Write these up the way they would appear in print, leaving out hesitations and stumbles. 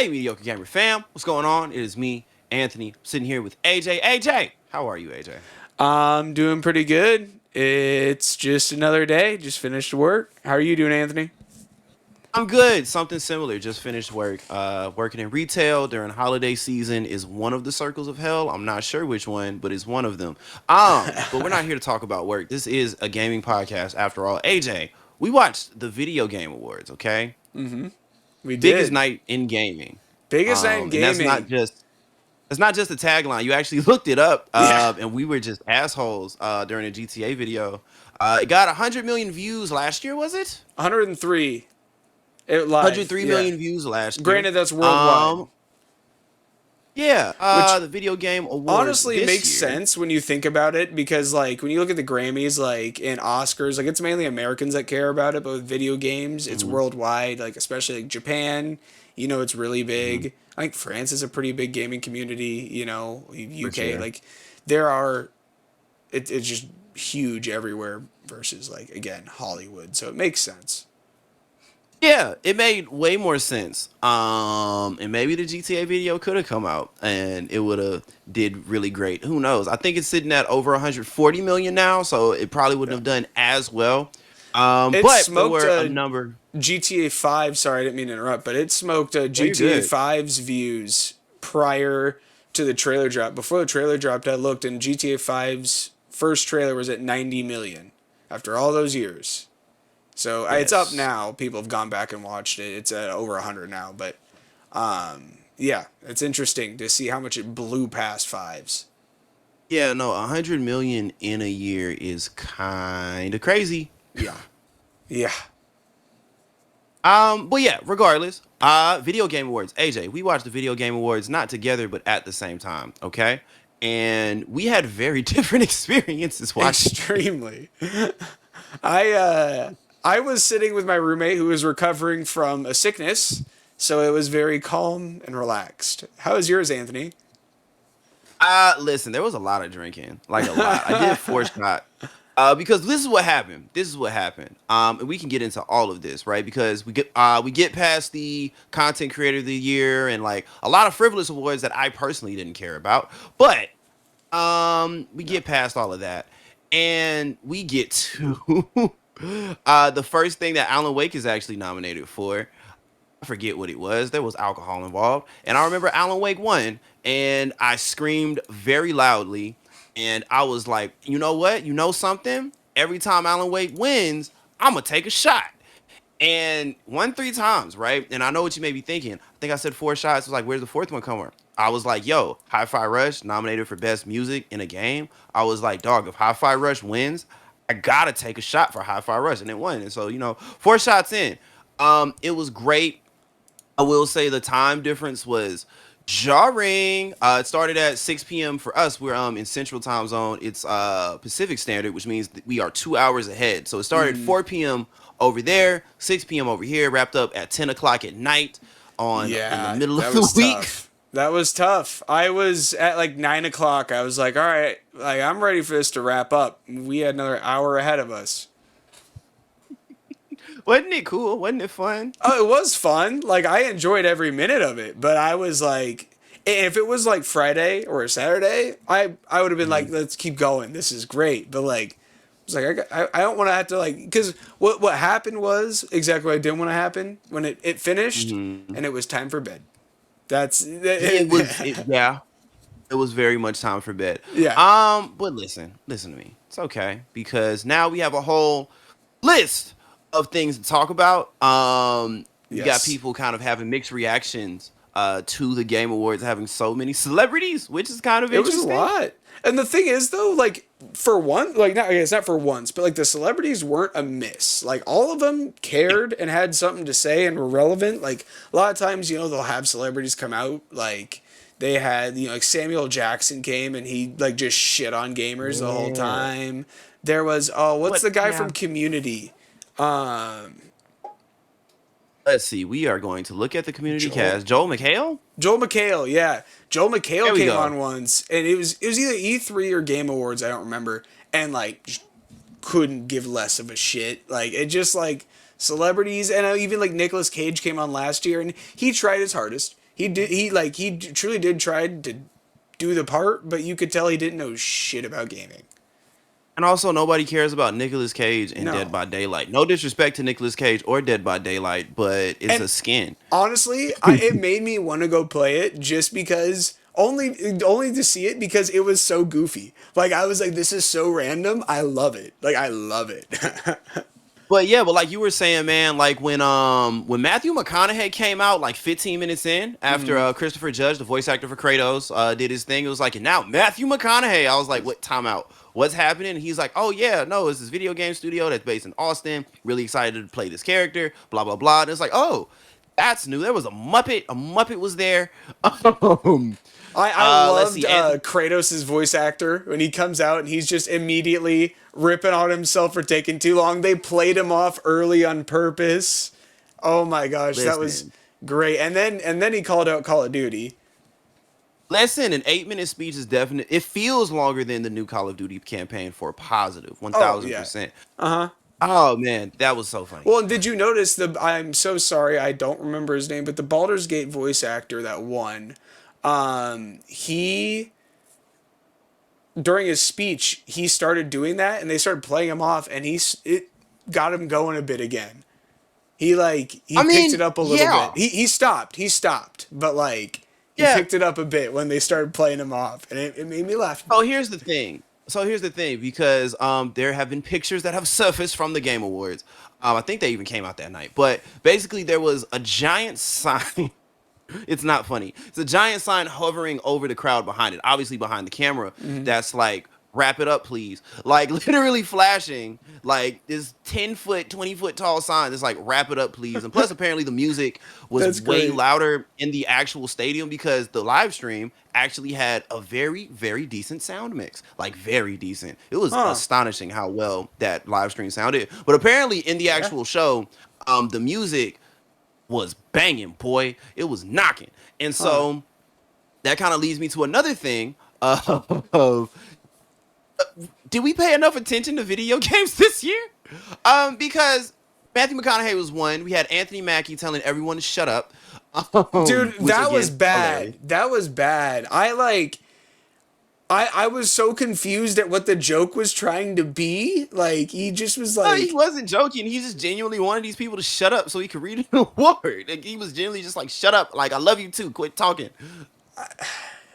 Hey, Mediocre Gamer fam, what's going on? It is me, Anthony, sitting here with AJ. AJ, how are you, AJ? I'm doing pretty good. It's just another day. Just finished work. How are you doing, Anthony? I'm good. Something similar. Just finished work. Working in retail during holiday season is one of the circles of hell. I'm not sure which one, but it's one of them. But we're not here to talk about work. This is a gaming podcast after all. AJ, we watched the Video Game Awards. Okay, We biggest did. night in gaming. Biggest night in And that's not gaming. just It's not just a tagline. You actually looked it up, Yeah. and we were just assholes during a GTA video. It got 100 million views last year, was it? 103 it live. 103 Yeah. million views last year. Granted, that's worldwide, Um, yeah, which the Video Game Awards honestly this makes year. sense when you think about it because, like, when you look at the Grammys, like, and Oscars, like, it's mainly Americans that care about it, but with video games, it's Hmm. worldwide, like, especially like Japan, it's really Hmm. big. I think France is a pretty big gaming community, For UK, sure. like, there are it's just huge everywhere versus like again Hollywood. So it makes sense. Yeah, it made way more sense. And maybe the GTA video could have come out and it would have did really great. Who knows? I think it's sitting at over 140 million now, so it probably wouldn't Yeah. have done as well. It But there smoked were a number. GTA 5, sorry, I didn't mean to interrupt, but it smoked No, you're GTA good. 5's views prior to the trailer drop. Before the trailer dropped, I looked and GTA 5's first trailer was at 90 million after all those years. So it's up Yes. now. People have gone back and watched it. It's at over 100 now, but yeah, it's interesting to see how much it blew past fives. Yeah, no, 100 million in a year is kind of crazy. Yeah. Yeah. But yeah, regardless, Video Game Awards. AJ, we watched the Video Game Awards not together, but at the same time, okay? And we had very different experiences watching. Extremely. I I was sitting with my roommate who was recovering from a sickness, so it was very calm and relaxed. How was yours, Anthony? Listen, there was a lot of drinking, like a lot. I did four shot. Because this is what happened. This is what happened. And we can get into all of this, right? Because we get past the content creator of the year and like a lot of frivolous awards that I personally didn't care about. But we get past all of that, and we get to the first thing that Alan Wake is actually nominated for. I forget what it was. There was alcohol involved. And I remember Alan Wake won, and I screamed very loudly. And I was like, you know what? You know something? Every time Alan Wake wins, I'm going to take a shot. And won three times, right? And I know what you may be thinking. I think I said four shots. I was like, where's the fourth one coming? I was like, yo, Hi-Fi Rush nominated for best music in a game. I was like, dog, if Hi-Fi Rush wins, I gotta take a shot for Hi-Fi Rush, and it won. And so, four shots in. It was great. I will say the time difference was jarring. It started at 6 p.m. for us. We're in Central Time Zone. It's Pacific Standard, which means that we are 2 hours ahead. So it started Mm, 4 p.m. over there, 6 p.m. over here, wrapped up at 10 o'clock at night on in the yeah, middle of that the was week. tough. That was tough. I was at like 9 o'clock. I was like, all right, like I'm ready for this to wrap up. We had another hour ahead of us. Wasn't it cool? Wasn't it fun? Oh, it was fun. Like I enjoyed every minute of it, but I was like, if it was like Friday or a Saturday, I would have been like, Mhm. let's keep going. This is great. But like, I was like, I don't want to have to like, because what happened was exactly what I didn't want to happen when it finished Mhm. and it was time for bed. That's Yeah, it was very much time for bed. yeah. But listen to me. It's okay because now we have a whole list of things to talk about. We got Yes. people kind of having mixed reactions to the Game Awards having so many celebrities, which is kind of It was a interesting. lot. And the thing is though, like for one, like not I guess not for once, but like the celebrities weren't a miss. Like all of them cared and had something to say and were relevant. Like a lot of times, they'll have celebrities come out like they had, like Samuel Jackson came and he like just shit on gamers the whole Yeah. time. There was what's What? the guy Yeah. from Community? Um Let's see. We are going to look at the community Joel cast. Joel McHale. Joel McHale, yeah. Joel There McHale we came go. on once, and it was either E3 or Game Awards, I don't remember, and like just couldn't give less of a shit. Like it just like celebrities, and even like Nicolas Cage came on last year, and he tried his hardest. He did. Truly did try to do the part, but you could tell he didn't know shit about gaming. And also, nobody cares about Nicolas Cage in Dead No. by Daylight. No disrespect to Nicolas Cage or Dead by Daylight, but it's And a skin. honestly, it made me want to go play it just because only to see it because it was so goofy. Like I was like, this is so random. I love it. Like I love it. But yeah, but like you were saying, man, like when Matthew McConaughey came out like 15 minutes in after Mhm. Christopher Judge, the voice actor for Kratos, did his thing, it was like, and now Matthew McConaughey. I was like, what? Time out. What's happening? And he's like, oh yeah, no, it's this video game studio that's based in Austin. Really excited to play this character. Blah blah blah. And it's like, oh, that's new. There was a Muppet. A Muppet was there. Um, I let's loved see. And Kratos' voice actor when he comes out and he's just immediately ripping on himself for taking too long. They played him off early on purpose. Oh my gosh, that was listen, great. And then he called out Call of Duty. listen. An 8 minute speech is definite. It feels longer than the new Call of Duty campaign for a positive one Oh thousand yeah. percent. Uh huh. Oh man, that was so funny. Well, and did you notice the? I'm so sorry, I don't remember his name, but the Baldur's Gate voice actor that won, he during his speech he started doing that, and they started playing him off, and it got him going a bit again. He I picked it mean, up a little bit. yeah, He stopped, but like he yeah. picked it up a bit when they started playing him off, and it made me laugh. So here's the thing. Because there have been pictures that have surfaced from the Game Awards. I think they even came out that night. But basically, there was a giant sign. It's not funny. It's a giant sign hovering over the crowd behind it, obviously behind the camera. Hmm. That's like, wrap it up, please. Like literally flashing like this 10 foot, 20 foot tall sign. That's like, wrap it up, please. And plus, apparently, the music was That's way great. louder in the actual stadium because the live stream actually had a very, very decent sound mix. Like very decent. It was Huh? astonishing how well that live stream sounded. But apparently, in the Yeah. actual show, the music was banging, boy. It was knocking. And Huh? so that kind of leads me to another thing of did we pay enough attention to video games this year? Because Matthew McConaughey was one. We had Anthony Mackie telling everyone to shut up, Dude, which that was again bad. hilarious. That was bad. I was so confused at what the joke was trying to be. Like he just was No, he like, wasn't joking. He just genuinely wanted these people to shut up so he could read an award. Like he was genuinely just like, "Shut up! Like I love you too. Quit talking."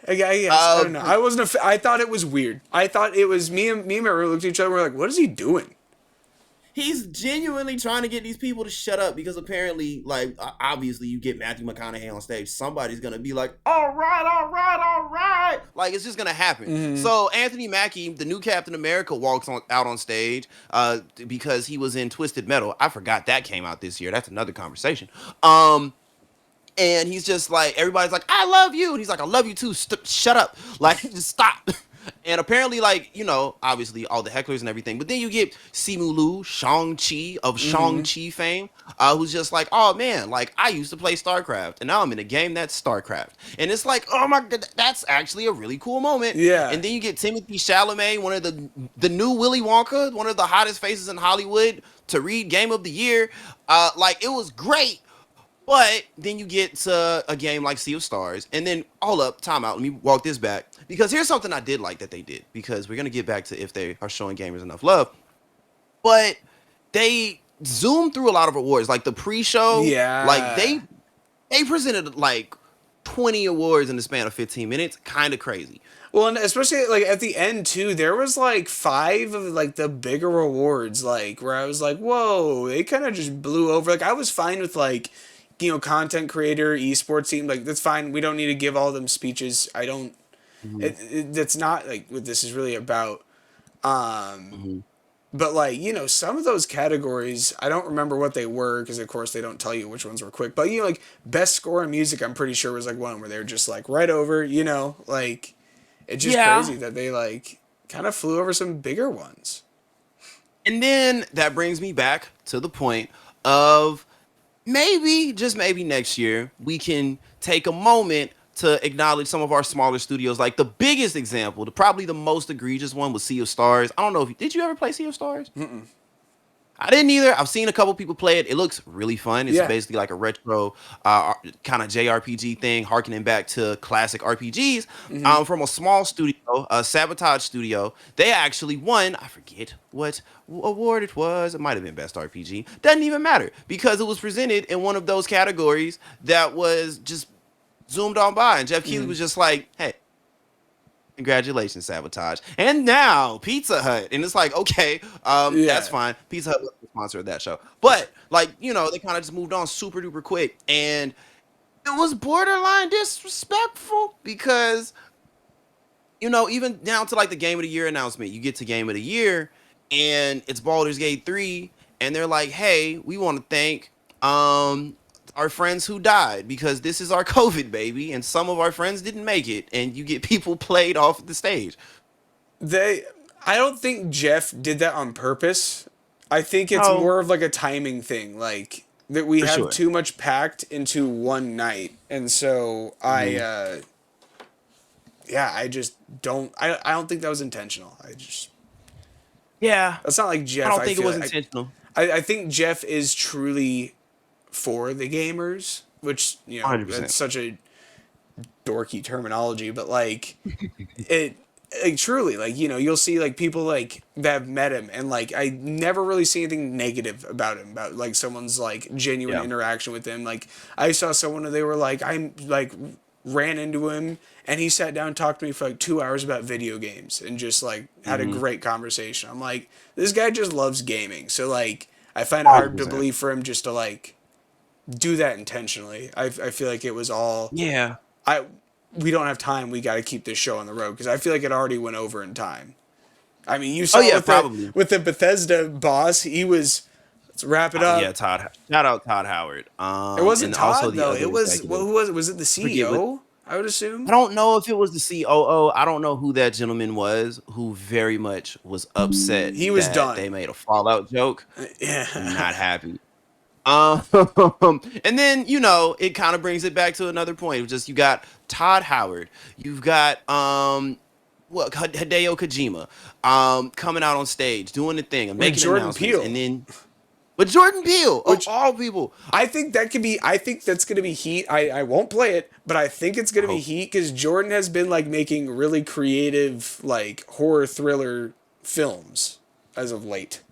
I guess I Uh, don't know. I wasn't. I thought it was weird. I thought it was me and my roommate looked at each other. And we're like, what is he doing? He's genuinely trying to get these people to shut up because apparently, like, obviously, you get Matthew McConaughey on stage, somebody's gonna be like, "All right, all right, all right," like it's just gonna happen. Hmm. So Anthony Mackie, the new Captain America, walks out on stage because he was in Twisted Metal. I forgot that came out this year. That's another conversation. And he's just like, everybody's like, "I love you," and he's like, "I love you too. Shut up, like just stop." And apparently, like, obviously all the hecklers and everything. But then you get Simu Liu, Shang-Chi of Hmm. Shang-Chi fame, who's just like, oh man, like I used to play StarCraft and now I'm in a game that's StarCraft. And it's like, oh my god, that's actually a really cool moment. Yeah. And then you get Timothy Chalamet, one of the new Willy Wonka, one of the hottest faces in Hollywood, to read Game of the Year. Like it was great. But then you get to a game like Sea of Stars, and then hold up, time out. Let me walk this back because here's something I did like that they did. Because we're gonna get back to if they are showing gamers enough love, but they zoomed through a lot of awards, like the pre-show. Like Yeah. they presented like 20 awards in the span of 15 minutes. Kind of crazy. Well, and especially like at the end too, there was like five of like the bigger awards, like where I was like, whoa, they kind of just blew over. Like I was fine with like, content creator, esports team, like that's fine. We don't need to give all them speeches. I don't. Hmm. That's not like what this is really about. Um, Hmm. but like some of those categories, I don't remember what they were because of course they don't tell you which ones were quick. But like best score in music, I'm pretty sure was like one where they're just like right over. Like it's just Yeah. crazy that they like kind of flew over some bigger ones. And then that brings me back to the point of maybe, just maybe next year, we can take a moment to acknowledge some of our smaller studios. Like the biggest example, probably the most egregious one was Sea of Stars. I don't know if did you ever play Sea of Stars? Mm-mm. I didn't either. I've seen a couple people play it. It looks really fun. It's Yeah. basically like a retro kind of JRPG thing, harkening back to classic RPGs Hmm. from a small studio, a Sabotage studio. They actually won. I forget what award it was. It might have been Best RPG. Doesn't even matter because it was presented in one of those categories that was just zoomed on by. And Jeff Keighley Hmm. was just like, hey, congratulations, Sabotage. And now Pizza Hut. And it's like, okay, that's Yeah. fine. Pizza Hut was the sponsor of that show. But like, they kind of just moved on super duper quick. And it was borderline disrespectful because, even down to like the Game of the Year announcement, you get to Game of the Year and it's Baldur's Gate 3, and they're like, hey, we want to thank our friends who died because this is our COVID baby, and some of our friends didn't make it, and you get people played off the stage. They I don't think Jeff did that on purpose. I think it's Oh, more of like a timing thing, like that we for have sure. too much packed into one night. And so I Mhm. yeah, I just don't I don't think that was intentional. I just Yeah, That's not like I Jeff. don't I think it feel was like intentional. I think Jeff is truly for the gamers, which, 100%. that's such a dorky terminology, but like it like truly, like, you'll see like people like that have met him, and like I never really see anything negative about him, about like someone's like genuine Yeah. interaction with him. Like I saw someone and they were like, I'm like ran into him and he sat down and talked to me for like 2 hours about video games and just like had a Hmm. great conversation. I'm like, this guy just loves gaming. So like I find it hard to 100%. believe for him just to like do that intentionally. I feel like it was all Yeah. I we don't have time. We got to keep this show on the road because I feel like it already went over in time. I mean, you Oh saw yeah, with the probably. Bethesda boss, he was, let's wrap it Yeah, up. Todd. Shout out Todd Howard. It wasn't And also Todd the though. other It was, well, executive. who was it? Was it the Forget what. CEO? I would I assume. don't know if it was the COO. I don't know who that gentleman was who very much was upset He was that done. they made a Fallout joke. Yeah. Not happy. Um, and then it kind of brings it back to another point. Of just you got Todd Howard, you've got Hideo Kojima, coming out on stage doing the thing and With making Jordan announcements, and Peele, then but Jordan Peele of which all people, I think that could be. I think that's gonna be heat. I won't play it, but I think it's I gonna be hope. heat because Jordan has been like making really creative like horror thriller films as of late.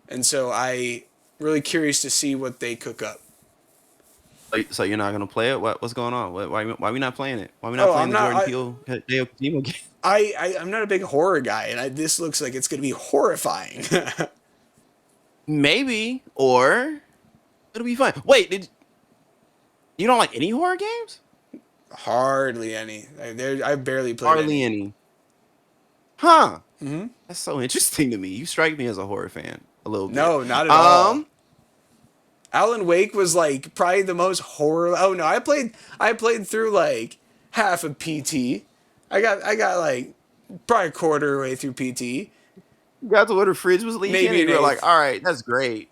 And so I really curious to see what they cook up. So you're not gonna play it? What's going on? Why we not playing it? Why we not Oh, playing I'm the not. Jordan Peele Hideo Kojima game? I'm not a big horror guy, and this looks like it's gonna be horrifying. Maybe, or it'll be fun. Wait, you don't like any horror games? Hardly any. I barely played Hardly any. any. Huh. Hmm. That's so interesting to me. You strike me as a horror fan a little bit. No, not at all. Um, Alan Wake was like probably the most horror. Oh no, I played through like half of PT. I got like probably a quarter way through PT, you got to where the fridge was leaking, maybe and an you were like, eighth. "All right, that's great."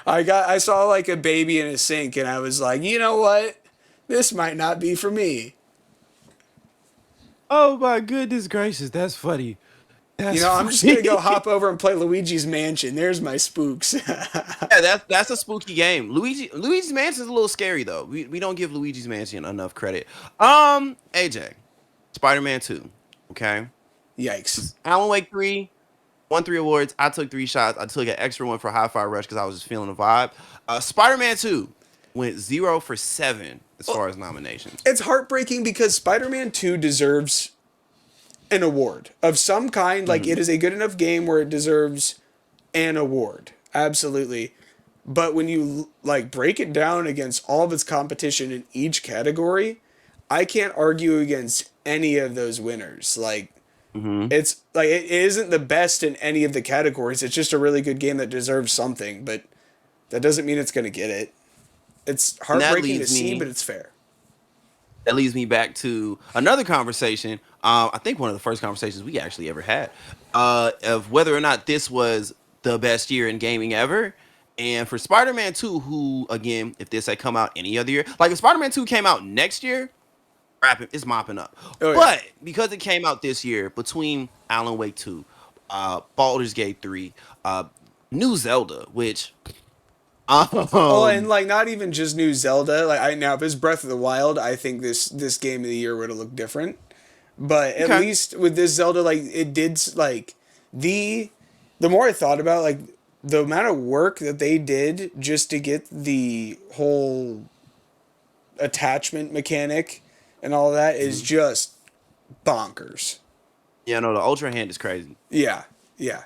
I saw like a baby in a sink and I was like, you know what? This might not be for me. Oh my goodness gracious, that's funny. You That's know, I'm just gonna go funny. hop over and play Luigi's Mansion. There's my spooks. Yeah, that's a spooky game. Luigi's Mansion is a little scary though. We don't give Luigi's Mansion enough credit. AJ, Spider-Man 2. Okay. Yikes. Alan Wake 3 won 3 awards. I took 3 shots. I took an extra one for High Five Rush because I was just feeling the vibe. Spider-Man 2 went 0 for 7 as Well, far as nominations. it's heartbreaking because Spider-Man 2 deserves an award of some kind. Like, it Mhm. is a good enough game where it deserves an award. Absolutely. But when you like break it down against all of its competition in each category, I can't argue against any of those winners. Like, Mhm. it's like it isn't the best in any of the categories. It's just a really good game that deserves something, but that doesn't mean it's going to get it. It's And heartbreaking to see, but it's fair. that leads me back to another conversation. I think one of the first conversations we actually ever had, of whether or not this was the best year in gaming ever. And for Spider-Man 2, who again, if this had come out any other year, like if Spider-Man 2 came out next year, rapping, it's mopping up. Oh yeah. But because it came out this year, between Alan Wake 2, Baldur's Gate 3, uh, new Zelda, which Oh, and um like not even just new Zelda. Like I now, if it's Breath of the Wild, I think this game of the year would have looked different. But at okay. least with this Zelda, like it did like the the more I thought about like the amount of work that they did just to get the whole attachment mechanic and all that is Mhm. just bonkers. Yeah, no, the Ultra Hand is crazy. Yeah, yeah.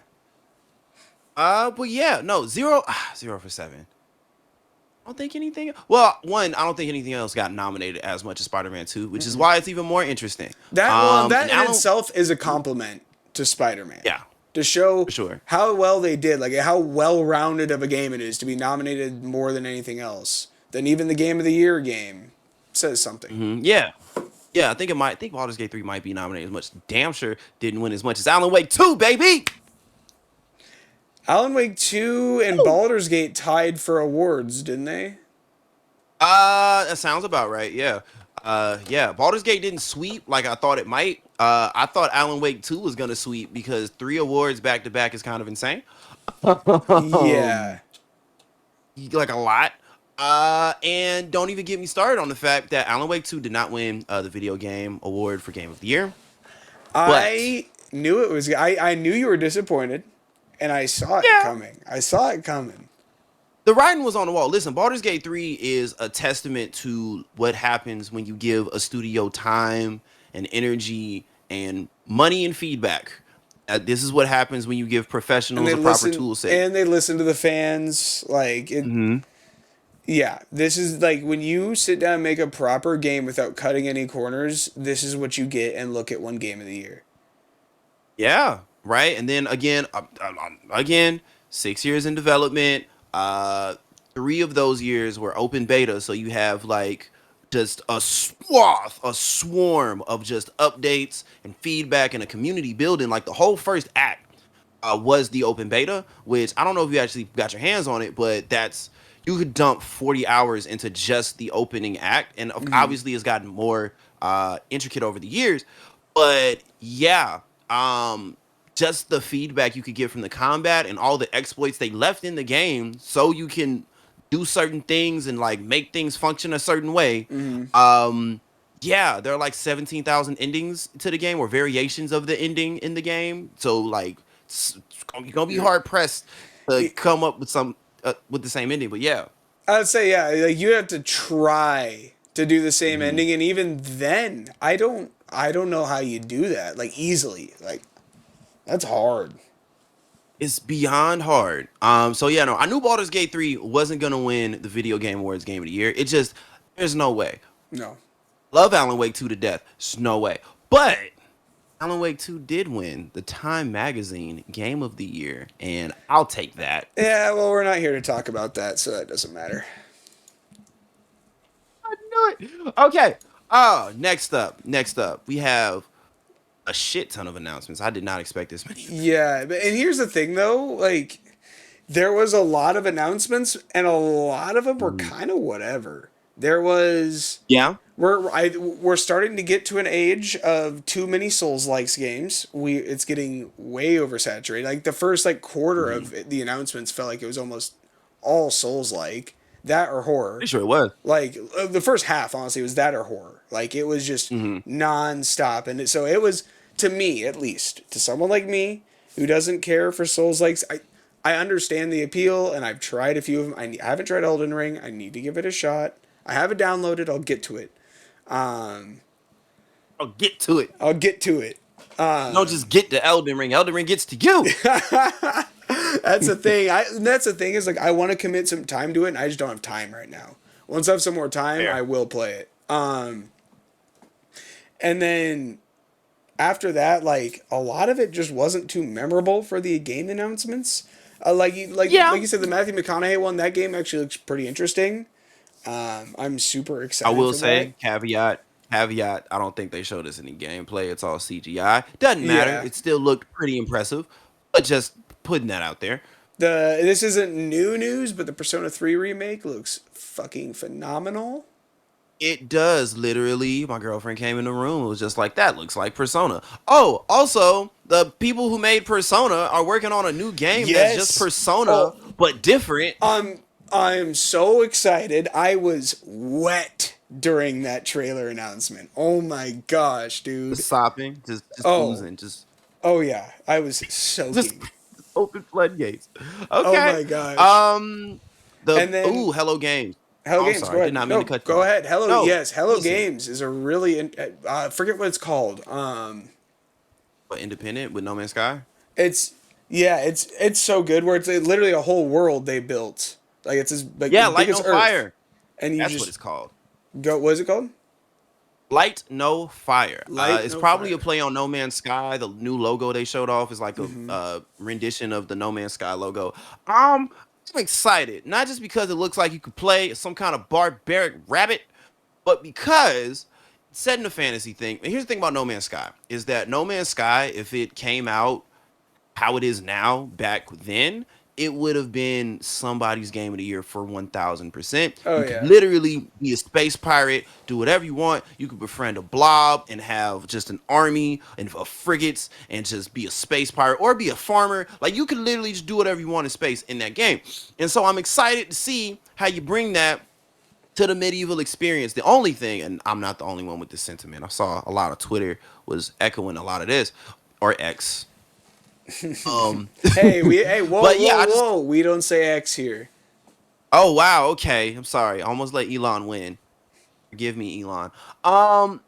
But yeah, no, zero, 0 for 7. I don't think anything. Well, one, I don't think anything else got nominated as much as Spider-Man 2, which is why it's even more interesting. That And in Alan, itself is a compliment to Spider-Man. yeah, To show for sure. how well they did, like how well rounded of a game it is to be nominated more than anything else. Than even the Game of the Year game says something. Yeah, yeah, I think it might. I think Baldur's Gate 3 might be nominated as much. Damn sure didn't win as much as Alan Wake 2, baby. Alan Wake 2 and Woo! Baldur's Gate tied for awards, didn't they? That sounds about right. Yeah. Yeah. Baldur's Gate didn't sweep like I thought it might. I thought Alan Wake 2 was gonna sweep because 3 awards back to back is kind of insane. Yeah. Like a lot. And don't even get me started on the fact that Alan Wake 2 did not win the video game award for Game of the Year. But I knew it was I knew you were disappointed and I saw it yeah, coming. I saw it coming. the writing was on the wall. Listen, Baldur's Gate 3 is a testament to what happens when you give a studio time and energy and money and feedback. This is what happens when you give professionals a proper tool set. And they listen to the fans like it. Hmm. Yeah, this is like when you sit down and make a proper game without cutting any corners, this is what you get and look at one game of the year. Yeah, right. And then again, 6 years in development. Uh, 3 of those years were open beta, so you have like just a swarm of just updates and feedback and a community building. Like the whole first act was the open beta, which I don't know if you actually got your hands on it, but that's you could dump 40 hours into just the opening act, and obviously it's gotten more intricate over the years. But yeah, just the feedback you could get from the combat and all the exploits they left in the game, so you can do certain things and like make things function a certain way. Um, yeah, there are like 17,000 endings to the game or variations of the ending in the game. So like you're gonna be hard pressed to come up with some with the same ending. But yeah, I'd say yeah, like you have to try to do the same mhm. ending, and even then, I don't know how you do that like easily. Like that's hard. It's beyond hard. So yeah, no, I knew Baldur's Gate 3 wasn't gonna win the Video Game Awards Game of the Year. It just there's no way. No. Love Alan Wake 2 to death. There's no way. But Alan Wake 2 did win the Time Magazine Game of the Year, and I'll take that. Yeah, well, we're not here to talk about that, so that doesn't matter. I knew it. Okay. Oh, next up, we have a shit ton of announcements. I did not expect this many. Yeah, but and here's the thing though, like there was a lot of announcements, and a lot of them were Mhm. kind of whatever. There was Yeah. we're starting to get to an age of too many Souls likes games. It's getting way oversaturated. Like the first like quarter Mhm. of the announcements felt like it was almost all Souls like that or horror. Pretty sure it was. Like the first half honestly was that or horror. Like it was just Hmm. non-stop, and so it was to me at least, to someone like me who doesn't care for Souls likes. I understand the appeal, and I've tried a few of them. I haven't tried Elden Ring. I need to give it a shot. I have it downloaded. I'll get to it. I'll get to it. I'll get to it. Don't just get to Elden Ring. Elden Ring gets to you. That's the thing. That's the thing is like I want to commit some time to it, and I just don't have time right now. Once I have some more time, I Fair. will play it. And then after that, like a lot of it just wasn't too memorable for the game announcements. Yeah. Like you said, the Matthew McConaughey one, that game actually looks pretty interesting. I'm super I excited will for that. say, caveat, I don't think they showed us any gameplay. It's all CGI. Doesn't matter. Yeah, It still looked pretty impressive. But just putting that out there. this isn't new news, but the Persona 3 remake looks fucking phenomenal. It does literally. My girlfriend came in the room. It was just like that. Looks like Persona. Oh, also, the people who made Persona are working on a new game that's just Yes. Persona Oh, but different. I'm so excited. I was wet during that trailer announcement. Oh my gosh, Just dude. sopping, just Oh, oozing, just oh yeah. I was just soaking. open floodgates. Oh Okay. my gosh. Um, the And then Hello Games. Hello Oh, I'm Games, go sorry, did ahead. not mean to No, cut you go off. ahead. Hello, No, yes, Hello listen, Games is a really forget what it's called. but independent with No Man's Sky. It's yeah, it's so good where it's literally a whole world they built. Like it's Yeah, as big Light as No Earth, Fire. and you That's what just it's called. go. What is it called? Light No Fire. Light It's No probably a Fire. play on No Man's Sky. The new logo they showed off is like a Mm-hmm. rendition of the No Man's Sky logo. Um, I'm excited, not just because it looks like you could play some kind of barbaric rabbit, but because it's set in a fantasy thing. And here's the thing about No Man's Sky is that No Man's Sky, if it came out how it is now back then, it would have been somebody's game of the year for 1000%. Oh You could yeah. literally be a space pirate, do whatever you want. You could befriend a blob and have just an army and of frigates and just be a space pirate or be a farmer. Like you could literally just do whatever you want in space in that game. And so I'm excited to see how you bring that to the medieval experience. The only thing, and I'm not the only one with this sentiment, I saw a lot of Twitter was echoing a lot of this, or X. Um, Hey, whoa, but yeah, whoa, I just whoa. We don't say X here. oh wow, okay. I'm sorry. I almost let Elon win. Forgive me, Elon. Um,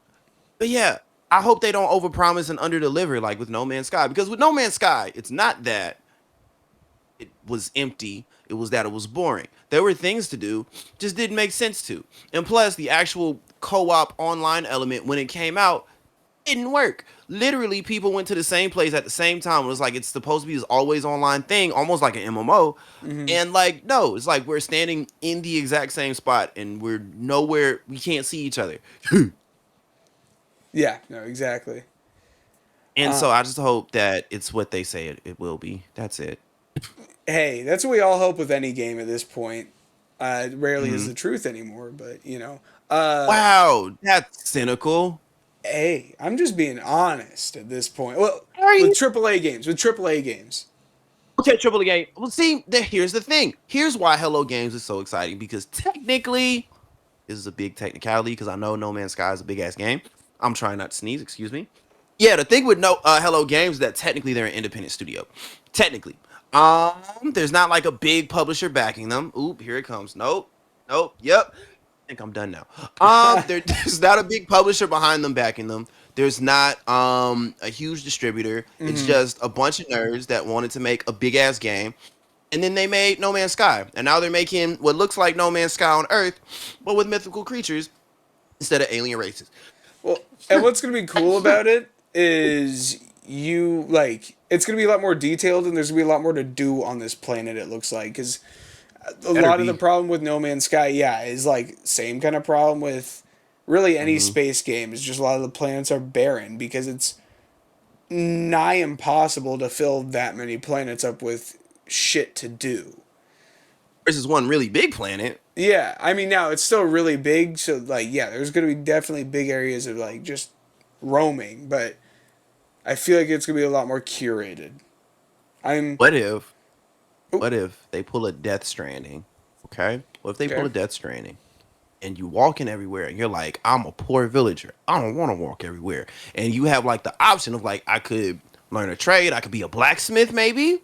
but yeah, I hope they don't overpromise and underdeliver like with No Man's Sky. Because with No Man's Sky, it's not that it was empty, it was that it was boring. There were things to do, just didn't make sense to. And plus the actual co-op online element when it came out didn't work. Literally, people went to the same place at the same time. It was like it's supposed to be this always online thing, almost like an MMO. Hmm. And like, no, it's like we're standing in the exact same spot and we're nowhere, we can't see each other. Yeah, no, exactly. And Uh, so I just hope that it's what they say it will be. That's it. hey, that's what we all hope with any game at this point. It rarely is Mhm. the truth anymore, but you know. Uh, Wow, that's cynical. hey, I'm just being honest at this point. Well, Are with you? AAA games, with AAA games. Okay, Triple A. Well, see, here's the thing. Here's why Hello Games is so exciting because technically, this is a big technicality because I know No Man's Sky is a big ass game. I'm trying not to sneeze. Excuse me. Yeah, the thing with no Hello Games is that technically they're an independent studio. Technically, there's not like a big publisher backing them. Oop, here it comes. Nope, nope. Yep. I think I'm done now. There's not a big publisher behind them backing them. There's not a huge distributor. It's Hmm. just a bunch of nerds that wanted to make a big ass game, and then they made No Man's Sky, and now they're making what looks like No Man's Sky on Earth, but with mythical creatures instead of alien races. Well, and what's gonna be cool about it is you like it's gonna be a lot more detailed and there's gonna be a lot more to do on this planet. It looks like because a Better lot of the be. problem with No Man's Sky, yeah, is like same kind of problem with really any Hmm. space game. Is just a lot of the planets are barren because it's nigh impossible to fill that many planets up with shit to do. Versus one really big planet. Yeah, I mean now it's still really big, so like yeah, there's gonna be definitely big areas of like just roaming, but I feel like it's gonna be a lot more curated. I'm What if? oh, What if they pull a Death Stranding? Okay. What if they pull okay. a Death Stranding? And you walking everywhere and you're like, I'm a poor villager. I don't want to walk everywhere. And you have like the option of like I could learn a trade, I could be a blacksmith maybe.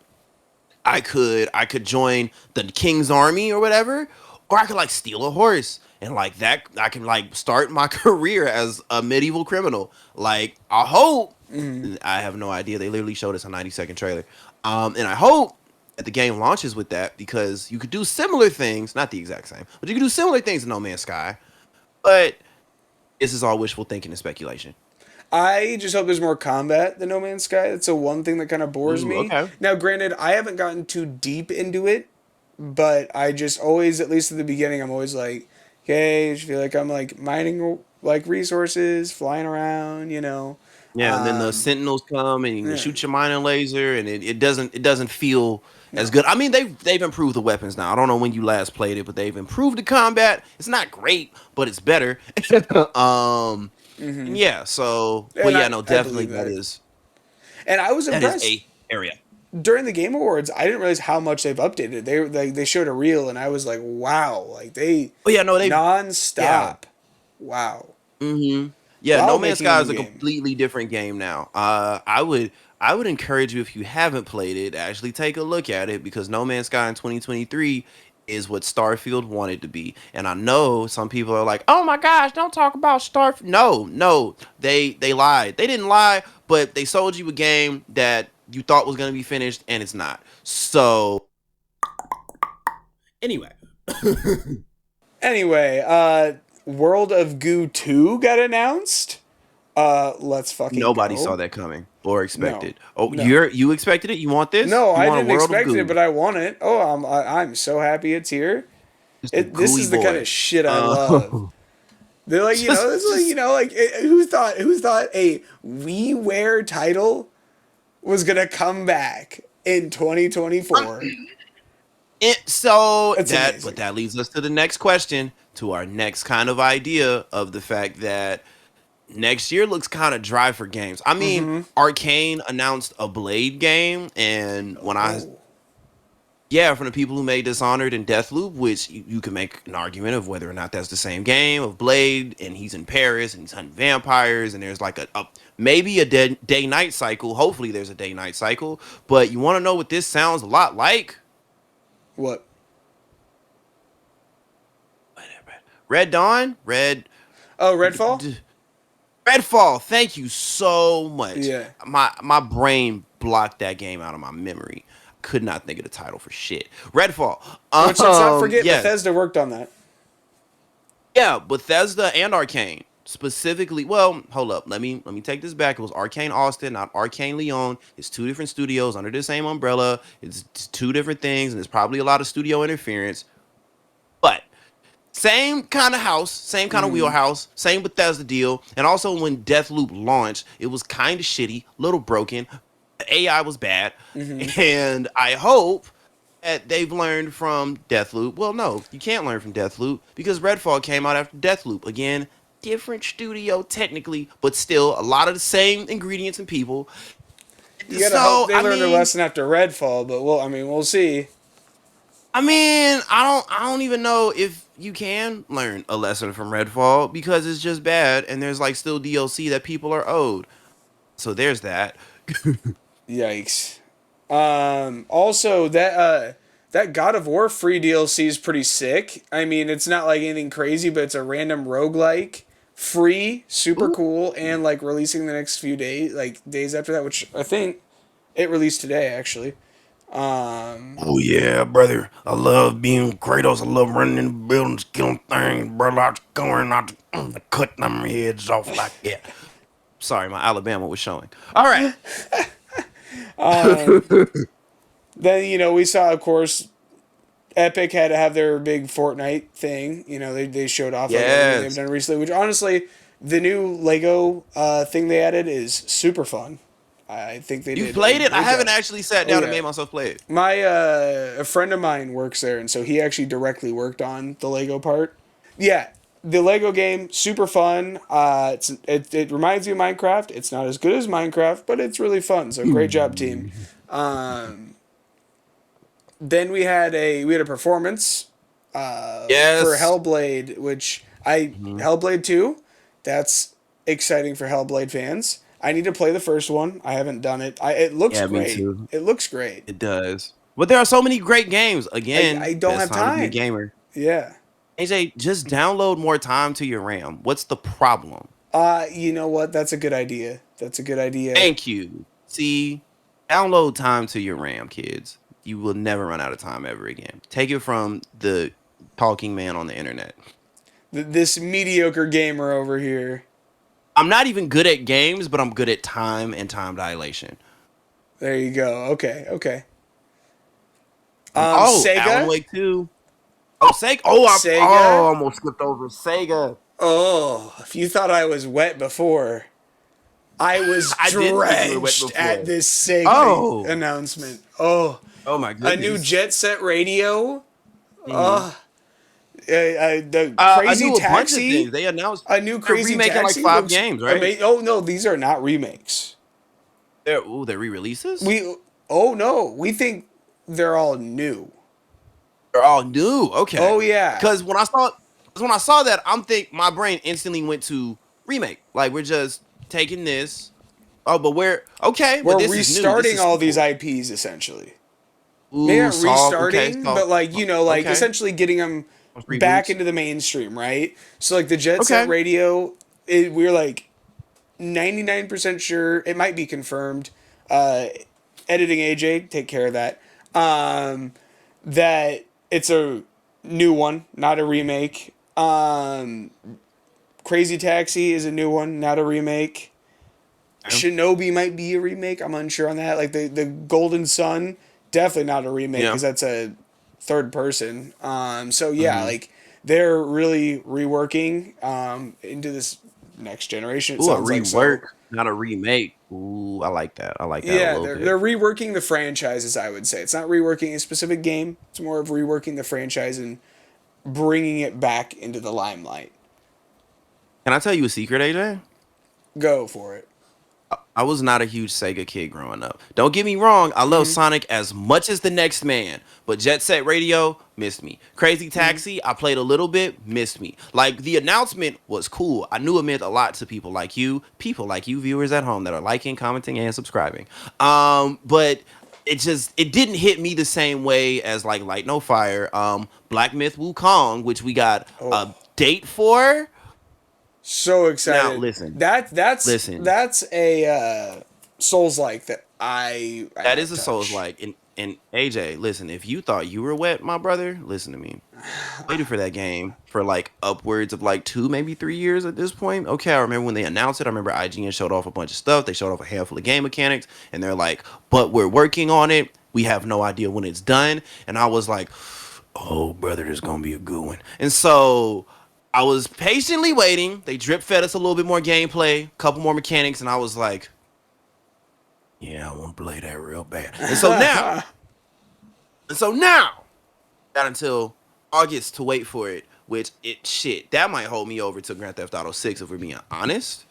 I could join the king's army or whatever. Or I could like steal a horse and like that I can like start my career as a medieval criminal. Like I hope Mm-hmm. I have no idea. They literally showed us a 90-second trailer. And I hope that the game launches with that because you could do similar things, not the exact same, but you could do similar things in No Man's Sky. But this is all wishful thinking and speculation. I just hope there's more combat than No Man's Sky. That's the one thing that kind of bores Ooh, me. okay. Now, granted, I haven't gotten too deep into it, but I just always, at least at the beginning, I'm always like, okay, I just feel like I'm like mining like resources, flying around, you know. Yeah, and then the Um, sentinels come and you yeah. shoot your mining laser, and it doesn't feel as No. good. I mean, they've improved the weapons now. I don't know when you last played it, but they've improved the combat. It's not great, but it's better. um, and yeah, so but And yeah, no, I definitely believe that. And I was that is impressed a area. during the Game Awards. I didn't realize how much they've updated. They showed a reel, and I was like, wow, like they Oh yeah, no, yeah. nonstop. Wow. hmm Yeah, While No Man's making a Sky new is a game. completely different game now. I would encourage you if you haven't played it, actually take a look at it because No Man's Sky in 2023 is what Starfield wanted to be. And I know some people are like, "Oh my gosh, don't talk about Starfield." No, no, they lied. They didn't lie, but they sold you a game that you thought was going to be finished and it's not. So, anyway, Anyway, World of Goo 2 got announced. Let's fucking nobody saw go. that coming or No. expected. Oh, No. you expected it? You want this? No, You I want a didn't world of expect it, goo? but I want it. Oh, I'm so happy it's here. Just a This gooey is the kind of boy. shit I Uh, love. They're like, this is like, just like who thought a WiiWare title was gonna come back in um, 2024? so That's but amazing. that leads us to the next question, to our next kind of idea of the fact that next year looks kind of dry for games. I mean, Mm-hmm. Arcane announced a Blade game, and when I Oh, yeah, from the people who made Dishonored and Deathloop, which you can make an argument of whether or not that's the same game of Blade, and he's in Paris and he's hunting vampires, and there's like a maybe a day night cycle. Hopefully, there's a day night cycle. But you want to know what this sounds a lot like? what? Red Dawn, Red Oh, Redfall? Redfall. Thank you so much. Yeah. My brain blocked that game out of my memory. Could not think of the title for shit. Redfall. Which, let's not forget, Yes. Bethesda worked on that. Yeah, Bethesda and Arcane specifically. Well, hold up. Let me take this back. It was Arcane Austin, not Arcane Lyon. It's two different studios under the same umbrella. It's two different things, and there's probably a lot of studio interference. But same kind of house, same kind of Mm-hmm. wheelhouse, same Bethesda deal. And also when Deathloop launched, it was kind of shitty, little broken. The AI was bad, Mm-hmm. and I hope that they've learned from Deathloop. Well, no, you can't learn from Deathloop because Redfall came out after Deathloop. Again, different studio technically, but still a lot of the same ingredients and people. You gotta hope So, they learned their lesson after Redfall, but we'll see. I don't even know if you can learn a lesson from Redfall because it's just bad and there's like still DLC that people are owed. So there's that. Yikes. Also, that God of War free DLC is pretty sick. I mean, it's not like anything crazy, but it's a random roguelike, free, super Ooh. cool, and like releasing the next few days, like days after that, which I think it released today actually. Um, Oh yeah, brother. I love being Kratos. I love running in the buildings, killing things, brother. I was going out to cut them heads off like that. Sorry, my Alabama was showing. All right. then we saw, of course, Epic had to have their big Fortnite thing. They showed off like everything they've Yes. done recently, which honestly, the new Lego thing they added is super fun. I think they You've did a played it? I great haven't job. actually sat Oh down and yeah, made myself play it. my a friend of mine works there, and so he actually directly worked on the Lego part. Yeah, the Lego game super fun. It reminds you of Minecraft. It's not as good as Minecraft, but it's really fun. So great job, team. Um, then we had a performance for Yes. Hellblade, which Mhm. Hellblade 2. That's exciting for Hellblade fans. I need to play the first one. I haven't done it. It looks Yeah, me great. too. It looks great. It does. But there are so many great games. I Again, don't best have time to be a time. gamer. Yeah. AJ, just download more time to your RAM. What's the problem? You know what? That's a good idea. That's a good idea. Thank you. See, download time to your RAM, kids. You will never run out of time ever again. Take it from the talking man on the internet. This mediocre gamer over here. I'm not even good at games, but I'm good at time and time dilation. There you go. Okay. Okay. Oh, Alan Sega. Wake 2. Oh, Sega. I Sega. almost skipped over Sega. Oh, if you thought I was wet before, I was I didn't think you were wet drenched at before. this Sega Oh, announcement. Oh, Oh my A new goodness. Jet Set Radio. Hmm. The I Crazy knew a bunch of things. Taxi. They announced A new they're Crazy remaking like Taxi 5 looks games, right? amazing. Oh no, these are not remakes. They're re-releases. We oh no, we think they're all new. They're all new. Okay. Oh yeah. Because when I saw that, my brain instantly went to remake. Like we're just taking this. Oh, but we're okay. But We're this is new. This restarting is all these sequel. IPs essentially. Maybe Ooh, not Saw. Okay, restarting, Saw. but like like Okay. essentially getting them back Reboots. into the mainstream, right? So like the Jet Set Okay. Radio, we're like 99% sure it might be confirmed. Uh, Editing AJ, take care of that. Um, that it's a new one, not a remake. Crazy Taxi is a new one, not a remake. Shinobi might be a remake. I'm unsure on that. Like the Golden Sun, definitely not a remake Yeah. because that's a third person. So yeah, Mm-hmm. like they're really reworking into this next generation. It Ooh, a sounds like rework, so. not a remake. Ooh, I like that. I like that a Yeah, little they're bit. they're reworking the franchises. I would say it's not reworking a specific game. It's more of reworking the franchise and bringing it back into the limelight. Can I tell you a secret, AJ? Go for it. I was not a huge Sega kid growing up. Don't get me wrong, I love Mm-hmm. Sonic as much as the next man, but Jet Set Radio missed me. Crazy Mm-hmm. Taxi, I played a little bit, missed me. Like the announcement was cool. I knew it meant a lot to people like you viewers at home that are liking, commenting, and subscribing. But it didn't hit me the same way as like Light No Fire, Black Myth Wukong, which we got Oh, a date for. so Now excited. listen, listen. That's a Souls like that I That might is a Souls touch. like. And AJ, listen, if you thought you were wet, my brother, listen to me. Waited for that game for like upwards of like 2, maybe 3 years at this point. Okay, I remember when they announced it. I remember IGN showed off a bunch of stuff. They showed off a handful of game mechanics, and they're like, "But we're working on it. We have no idea when it's done." And I was like, "Oh, brother, there's gonna be a good one." And so I was patiently waiting. They drip fed us a little bit more gameplay, a couple more mechanics, and I was like, "Yeah, I want to play that real bad." And so now, got until August to wait for it, which that might hold me over to Grand Theft Auto 6 if we're being honest.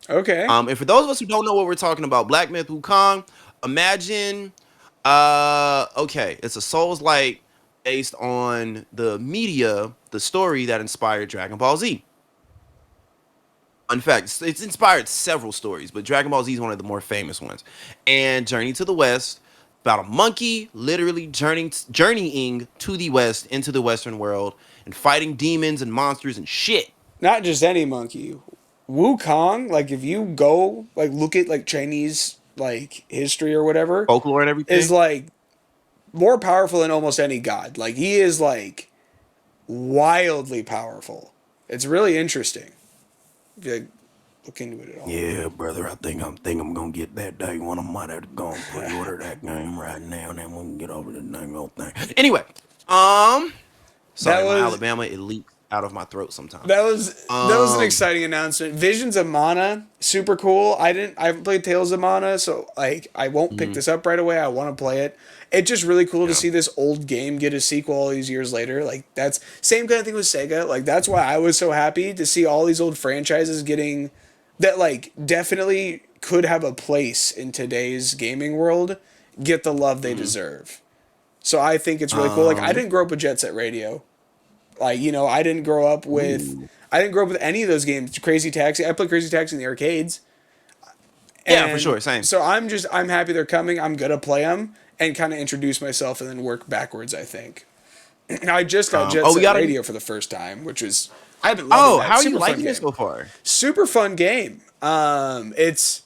Okay. And for those of us who don't know what we're talking about, Black Myth Wukong, imagine okay, it's a Souls like based on the story that inspired Dragon Ball Z. In fact, it's inspired several stories, but Dragon Ball Z is one of the more famous ones. And Journey to the West, about a monkey literally journeying to the West, into the Western world, and fighting demons and monsters and shit. Not just any monkey. Wukong, like if you go like look at like Chinese like history or whatever, Folklore and is everything. like more powerful than almost any god. Like he is like wildly powerful. It's really interesting. If you like, look into it at all. Yeah, brother, I think I'm gonna get that day one. I might have to go and pre-order that game right now, and then we can get over the dang old thing. Anyway, That sorry, my was Alabama it leaks out of my throat sometimes. that was an Um, exciting announcement. Visions of Mana, super cool. I haven't played Tales of Mana, so like I won't pick mhm, this up right away. I want to play it. It's just really cool to yeah. see this old game get a sequel all these years later. Like that's same kind of thing with Sega. Like that's why I was so happy to see all these old franchises getting that like definitely could have a place in today's gaming world get the love they Mhm. deserve. So I think it's really cool. Like I Um, didn't grow up with Jet Set Radio. Like, I didn't grow up with ooh. any of those games. Crazy Taxi. I played Crazy Taxi in the arcades. Yeah, for And sure, same. so I'm happy they're coming. I'm going to play them and kind of introduce myself and then work backwards, I think. I just got Jet Oh, we Set got a. Radio for the first time, which was I've been loving Oh, that. how are you Super fun liking it game. so far? Super fun game. It's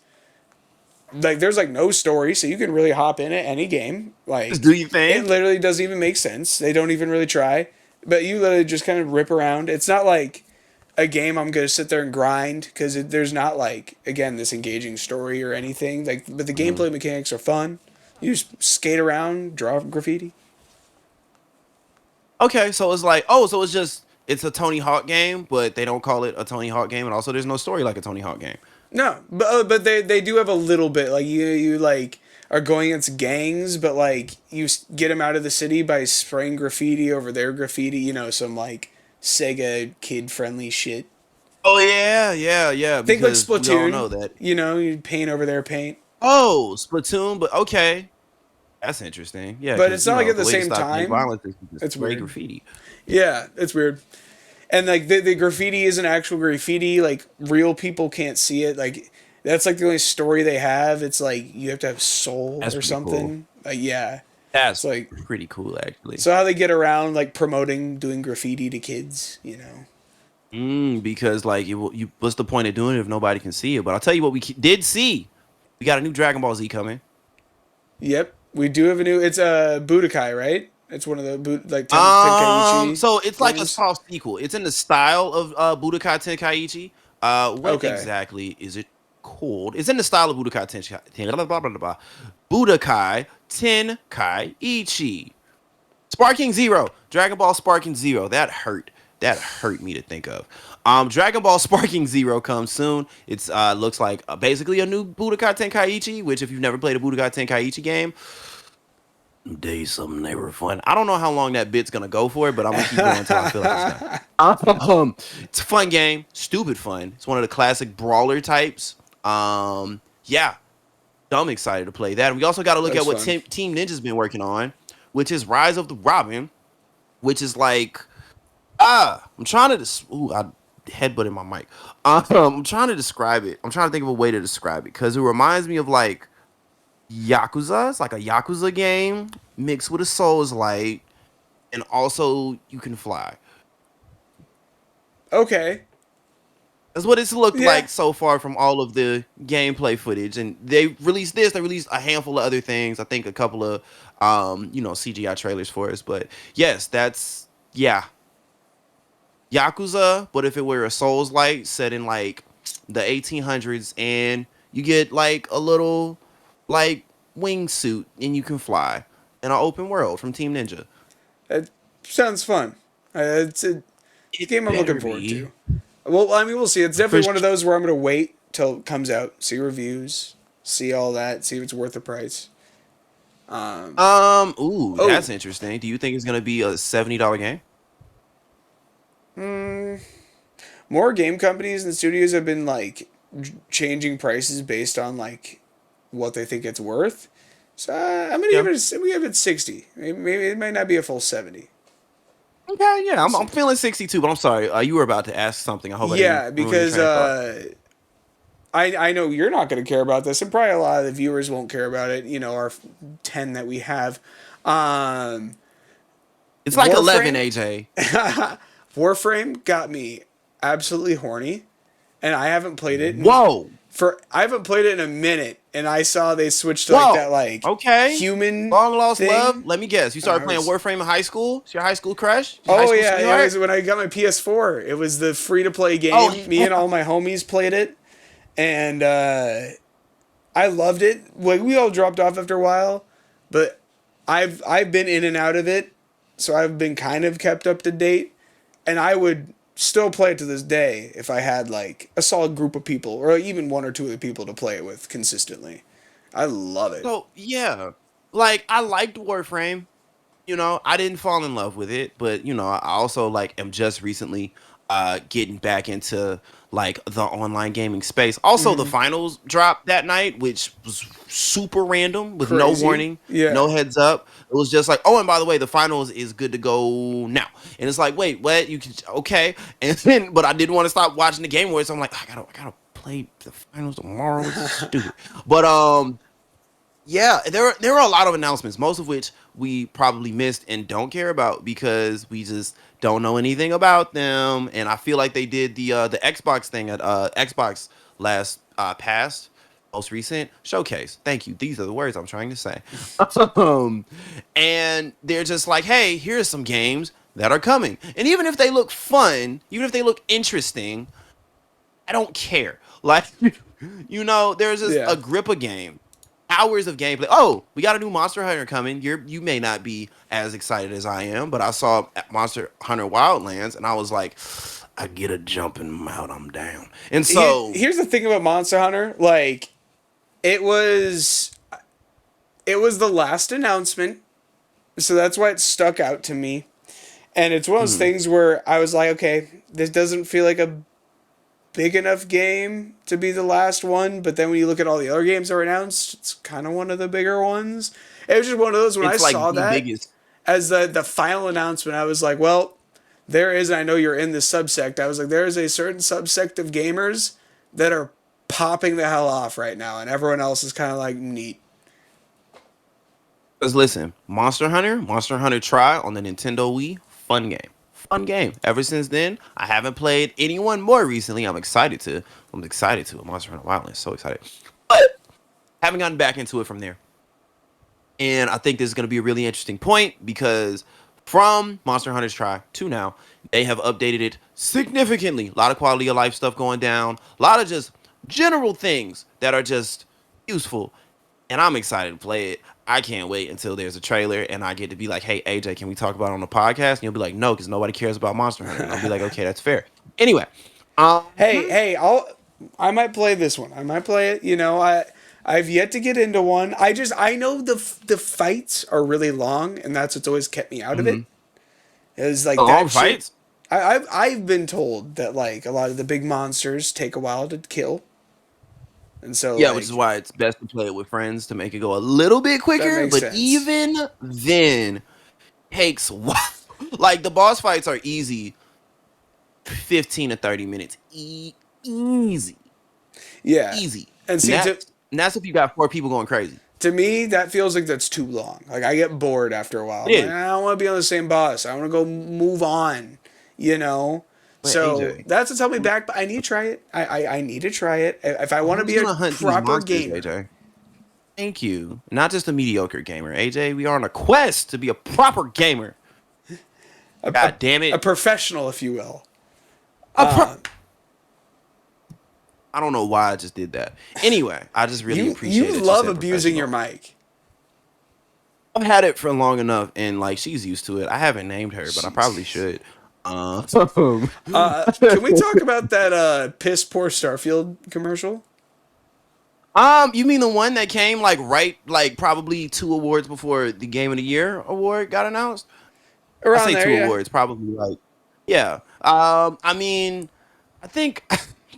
like there's like no story, so you can really hop in at any game. Just Like do your it thing. literally doesn't even make sense. They don't even really try. But you literally just kind of rip around. It's not like a game I'm gonna sit there and grind because there's not like again this engaging story or anything. Like, but the Mhm. gameplay mechanics are fun. You just skate around, draw graffiti. Okay, so it's a Tony Hawk game, but they don't call it a Tony Hawk game, and also there's no story like a Tony Hawk game. No, but they do have a little bit like you like are going against gangs, but like get them out of the city by spraying graffiti over their graffiti. You know, some like Sega kid friendly shit. Oh yeah, yeah, yeah. Think like Because we all know Splatoon. that. You know, you paint over their paint, Oh, Splatoon, but okay, that's interesting. Yeah, but it's because not like at the the way to same stop gang time. violence is to just It's spray weird. graffiti. Yeah, it's weird. And like the graffiti isn't actual graffiti. Like real people can't see it. Like that's like the only story they have. It's like you have to have soul That's or pretty cool. something. Yeah. It's That's like pretty cool, actually. so how they get around like promoting doing graffiti to kids. You know. Because like, what's the point of doing it if nobody can see it? But I'll tell you what, did see. We got a new Dragon Ball Z coming. Yep, we do have a new. It's a Budokai, right? It's one of the like Tenkaichi So it's like a things. soft sequel. It's in the style of Budokai Tenkaichi. What Okay. exactly is it called? It's in the style of Budokai Tenkaichi. Blah, blah, blah, blah, blah. Budokai Tenkaichi. Sparking Zero. Dragon Ball Sparking Zero. That hurt. That hurt me to think of. Dragon Ball Sparking Zero comes soon. It's looks like basically a new Budokai Tenkaichi, which if you've never played a Budokai Tenkaichi game, days something they were fun. I don't know how long that bit's gonna go for, but I'm gonna keep going until I feel like it's done. It's a fun game, stupid fun. It's one of the classic brawler types. Yeah, I'm excited to play that. And we also got to look at That's what fun. Team Ninja's been working on, which is Rise of the Robin, which is like I'm trying to. Ooh, I headbutted my mic. I'm trying to describe it. I'm trying to think of a way to describe it because it reminds me of like Yakuza. It's like a Yakuza game mixed with a Souls Light, and also you can fly. Okay. That's what it's looked Yeah. like so far from all of the gameplay footage. And they released this. They released a handful of other things. I think a couple of CGI trailers for us. But yes, that's yeah, Yakuza. But if it were a Souls Light set in like the 1800s, and you get like a little like wingsuit and you can fly in an open world from Team Ninja. It sounds fun. It's a It game I'm looking better forward be to. Well, I mean, we'll see. It's for definitely one of those where I'm going to wait till it comes out, see reviews, see all that, see if it's worth the price. Ooh, Oh, that's interesting. Do you think it's gonna be a $70 game? more game companies and studios have been like changing prices based on like what they think it's worth. So I'm gonna Yeah. I'm gonna give it 60. Maybe it might not be a full 70. Okay, yeah, We'll I'm see. feeling 62, but I'm sorry. You were about to ask something. I hope I didn't Yeah, ruin your because train of thought. I know you're not going to care about this, and probably a lot of the viewers won't care about it. You know, our 10 that we have. Um, It's like 11, Warframe, AJ. Warframe got me absolutely horny, and I haven't played it Whoa, I haven't played it in a minute, and I saw they switched to like that whoa. like Okay. human Long lost love. thing. Let me guess. You And started I playing was Warframe in high school? It's your high school crush? Your high oh school yeah, yeah. It sweetheart? was when I got my PS4. It was the free to play Oh game. Me yeah. and all my homies played it, and I loved it. Like we all dropped off after a while, but I've been in and out of it, so I've been kind of kept up to date, and I would still play it to this day if I had like a solid group of people or even one or two of the people to play it with consistently. I love it. So yeah. Like I liked Warframe. I didn't fall in love with it, but I also like am just recently getting back into like the online gaming space. Also, the Mm-hmm. finals dropped that night, which was super random with no Crazy. warning, no Yeah. heads up. It was just like, oh, and by the way, the finals is good to go now. And it's like, wait, what? You can okay? And then, but I didn't want to stop watching the game Awards, so I'm like, I gotta play the finals tomorrow. This is stupid. But yeah, there are a lot of announcements, most of which we probably missed and don't care about because we just don't know anything about them. And I feel like they did the Xbox thing at Xbox last past most recent showcase. Thank you. These are the words I'm trying to say. um, and they're just like, hey, here's some games that are coming. And even if they look fun, even if they look interesting, I don't care. Like, there's just Yeah. a grip of game, hours of gameplay. Oh, we got a new Monster Hunter coming. You may not be as excited as I am, but I saw Monster Hunter Wildlands, and I was like, I get a jumping mount, I'm down. And so, Here's the thing about Monster Hunter. Like, it was. it was the last announcement, so that's why it stuck out to me. And it's one of those Mhm. things where I was like, okay, this doesn't feel like a big enough game to be the last one. But then when you look at all the other games that were announced, it's kind of one of the bigger ones. It was just one of those. When I It's like saw the that biggest. as the final announcement, I was like, well, there is. I know you're in this subsect. I was like, there is a certain subsect of gamers that are popping the hell off right now, and everyone else is kind of like neat. Because listen, Monster Hunter Try on the Nintendo Wii, fun game. Fun game. Ever since then, I haven't played anyone more recently. I'm excited to. I'm excited to. Monster Hunter Wildlands, so excited. But haven't gotten back into it from there. And I think this is going to be a really interesting point because from Monster Hunter Try to now, they have updated it significantly. A lot of quality of life stuff going down. A lot of just general things that are just useful. And I'm excited to play it. I can't wait until there's a trailer and I get to be like, hey, AJ, can we talk about it on the podcast? And you'll be like, no, because nobody cares about Monster Hunter. And I'll be like, okay, that's fair. Anyway, Hey, hey, I might play this one. I might play it. I've yet to get into one. I know the fights are really long, and that's what's always kept me out of it. mhm. Is The like long that shit. fights. I've been told that like a lot of the big monsters take a while to kill, and so Yeah, which is like why it's best to play it with friends to make it go a little bit that quicker. makes But sense. even then, takes a while. Like the boss fights are easy, 15 to 30 minutes. Easy, Yeah, easy. and And see that's if you got four people going crazy. to me that feels like that's too long. Like I get bored after a while. It I'm like is. I don't want to be on the same boss. I want to go move on. You know. But So AJ, that's what's held me back. But I need to try it. I need to try it if I want to who's be a gonna hunt these proper monsters, gamer. AJ? Thank you. Not just a mediocre gamer, AJ. We are on a quest to be a proper gamer. A, a, God damn a it. professional, if you will. A pro- I don't know why I just did that. Anyway, I just really appreciate You that you love said abusing your professional. mic. I've had it for long enough, and like she's used to it. I haven't named her, but I probably Jesus. should. Uh, Can we talk about that piss poor Starfield commercial? you mean the one that came like right, like probably 2 awards before the Game of the Year award got announced? I Around say there, two yeah. awards, probably like, yeah. I mean, I think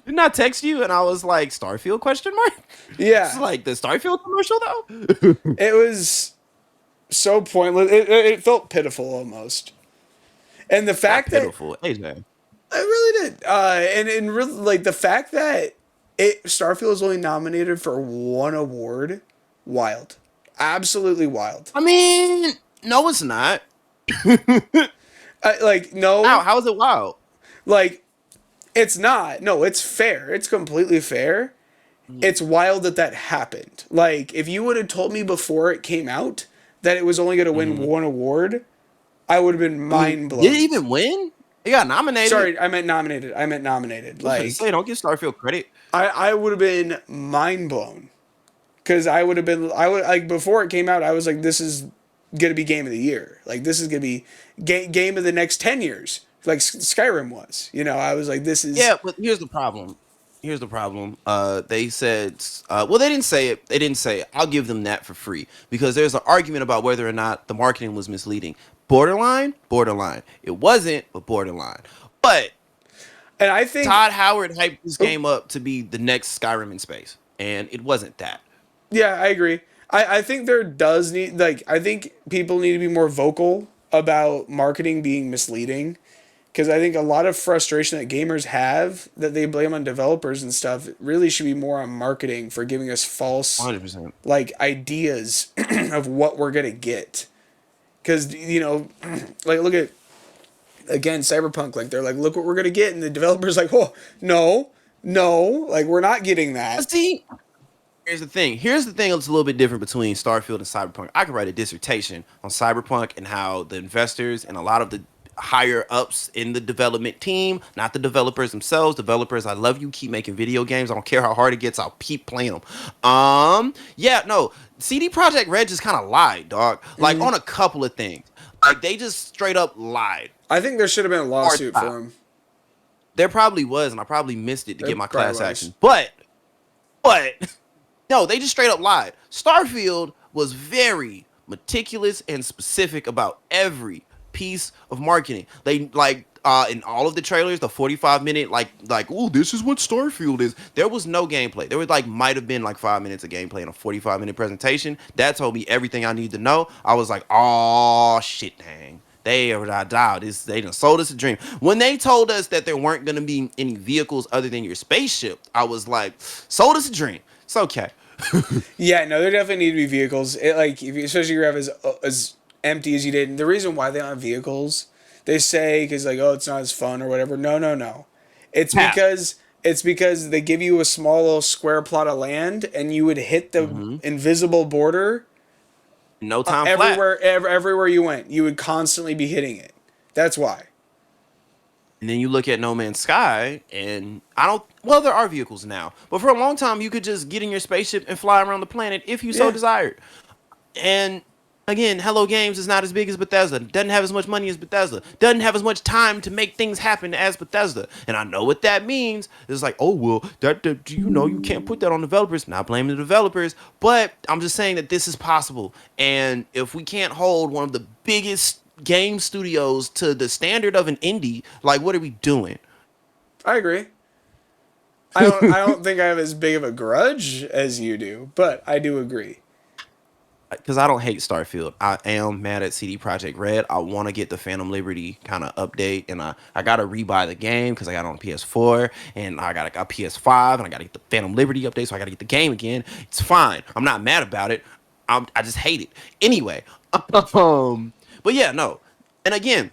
didn't I text you and I was like Starfield question mark? It's Yeah. like the Starfield commercial though. It was so pointless. It felt pitiful almost. And the Not fact that pitiful, AJ. I really did. And really like the fact that Starfield was only nominated for one award, wild. Absolutely wild. I mean, no, it's not. Like How no, how is it wild? like it's not. No, it's fair. It's completely fair. It's wild that that happened. Like if you would have told me before it came out that it was only going to win Mm-hmm. one award, I would have been I mean, mind did it blown. even win? It got nominated. Sorry, I meant nominated. I meant nominated. I was gonna say, Like don't give Starfield credit. I would have been mind blown because I would have been I would like before it came out. I was like, this is gonna be game of the year. Like this is gonna be game of the next 10 years. Like Skyrim was. I was like, this is Yeah, but here's the problem. Here's the problem. They said, well, they didn't say it. They didn't say it. I'll give them that for free because there's an argument about whether or not the marketing was misleading. Borderline, borderline. It wasn't, but borderline. But and I think Todd Howard hyped this oh, game up to be the next Skyrim in space, and it wasn't that. yeah, I agree. I think there does need like I think people need to be more vocal about marketing being misleading because I think a lot of frustration that gamers have that they blame on developers and stuff really should be more on marketing for giving us false 100%. like ideas of what we're gonna get. Because like look at again Cyberpunk, like they're like look what we're gonna get, and the developers like oh no no like we're not getting that. See, here's the thing. Here's the thing that's a little bit different between Starfield and Cyberpunk. I could write a dissertation on Cyberpunk and how the investors and a lot of the higher ups in the development team, not the developers themselves. Developers, I love you. Keep making video games. I don't care how hard it gets. I'll keep playing them. Yeah, no. CD Projekt Red just kind of lied, dog. Like on a couple of things. Like they just straight up lied. I think there should have been a Hard lawsuit stop. for him. There probably was, and I probably missed it to There get my probably class was. action. But no, they just straight up lied. Starfield was very meticulous and specific about every piece of marketing. They like in all of the trailers, the 45-minute oh, this is what Starfield is. There was no gameplay. There was like might have been like 5 minutes of gameplay in a 45-minute presentation. That told me everything I need to know. I was like, oh shit, dang. They dialed this. They done sold us a dream. When they told us that there weren't gonna be any vehicles other than your spaceship, I was like, sold us a dream. It's okay. Yeah, no, there definitely need to be vehicles. It like if you, especially if you have as empty as you did. And the reason why they don't have vehicles, they say because like oh it's not as fun or whatever. No, no, no. It's Cap. because they give you a small little square plot of land and you would hit the Mm-hmm. invisible border No time flat. everywhere you went. You would constantly be hitting it. That's why. And then you look at No Man's Sky, and I don't. Well, there are vehicles now, but for a long time, you could just get in your spaceship and fly around the planet if you so Yeah. desired. And again, Hello Games is not as big as Bethesda. Doesn't have as much money as Bethesda. Doesn't have as much time to make things happen as Bethesda. And I know what that means. It's like, oh well, that you know you can't put that on developers. Not blaming the developers, but I'm just saying that this is possible. And if we can't hold one of the biggest game studios to the standard of an indie, like what are we doing? I agree. I don't think I have as big of a grudge as you do, but I do agree. Because I don't hate Starfield. I am mad at CD Projekt Red. I want to get the Phantom Liberty kind of update, and I got to rebuy the game because I got it on PS4, and I got a PS5, and I got to get the Phantom Liberty update, so I got to get the game again. It's fine. I'm not mad about it. I just hate it. Anyway, but yeah, no. And again,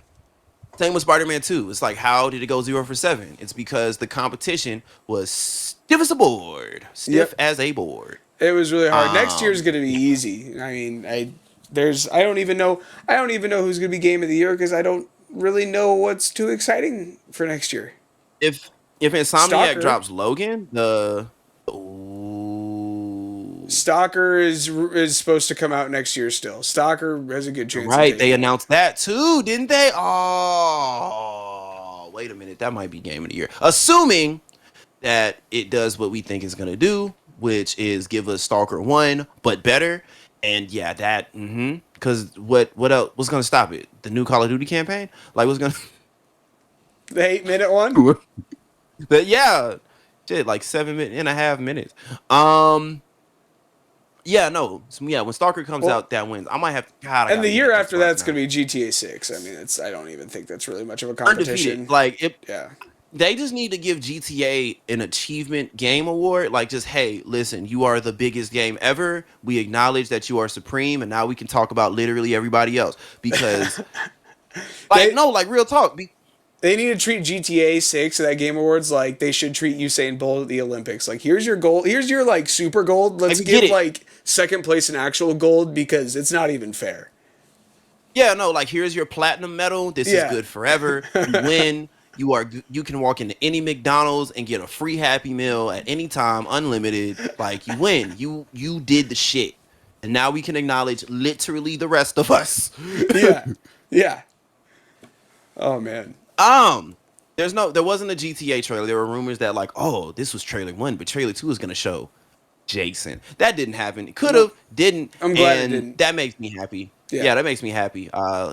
same with Spider-Man 2. It's like, how did it go 0 for 7? It's because the competition was stiff as a board. Stiff Yep. as a board. It was really hard. Next year's Um, gonna be easy. I mean, I don't even know who's gonna be game of the year because I don't really know what's too exciting for next year. if Insomniac Stalker. drops Logan, ooh, Stalker is supposed to come out next year still. Stalker has a good chance of right, they taking it. announced that too, didn't they? Oh, wait a minute, that might be game of the year, assuming that it does what we think it's gonna do, which is give us Stalker 1 but better. And yeah, that because what else? What's gonna stop it? The new Call of Duty campaign? Like what's gonna? The 8 minute one. But yeah, shit, like 7.5 minutes. Um, yeah, no, so, yeah. When Stalker comes Well, out, that wins. I might have. God, I and gotta the get year an after Xbox that's now. gonna be GTA 6. I mean, it's I don't even think that's really much of a Undefeated. competition. Like it. Yeah. They just need to give GTA an achievement game award. Like, just hey, listen, you are the biggest game ever. We acknowledge that you are supreme, and now we can talk about literally everybody else. Because, like, They no, like real talk. they need to treat GTA 6 at that Game Awards like they should treat Usain Bolt at the Olympics. Like, here's your gold. Here's your, like, super gold. Like, Let's we get give, it. like, second place an actual gold because it's not even fair. Yeah, no, like here's your platinum medal. This is Yeah. good forever. You win. You can walk into any McDonald's and get a free Happy Meal at any time, unlimited. Like you win. You did the shit. And now we can acknowledge literally the rest of us. Yeah. Yeah. Oh, man. um there wasn't a GTA trailer. There were rumors that like, oh, this was trailer 1, but trailer 2 is gonna show Jason. That didn't happen. It could have, Nope. didn't, I'm glad it and didn't. that makes me happy. Yeah. Yeah, that makes me happy.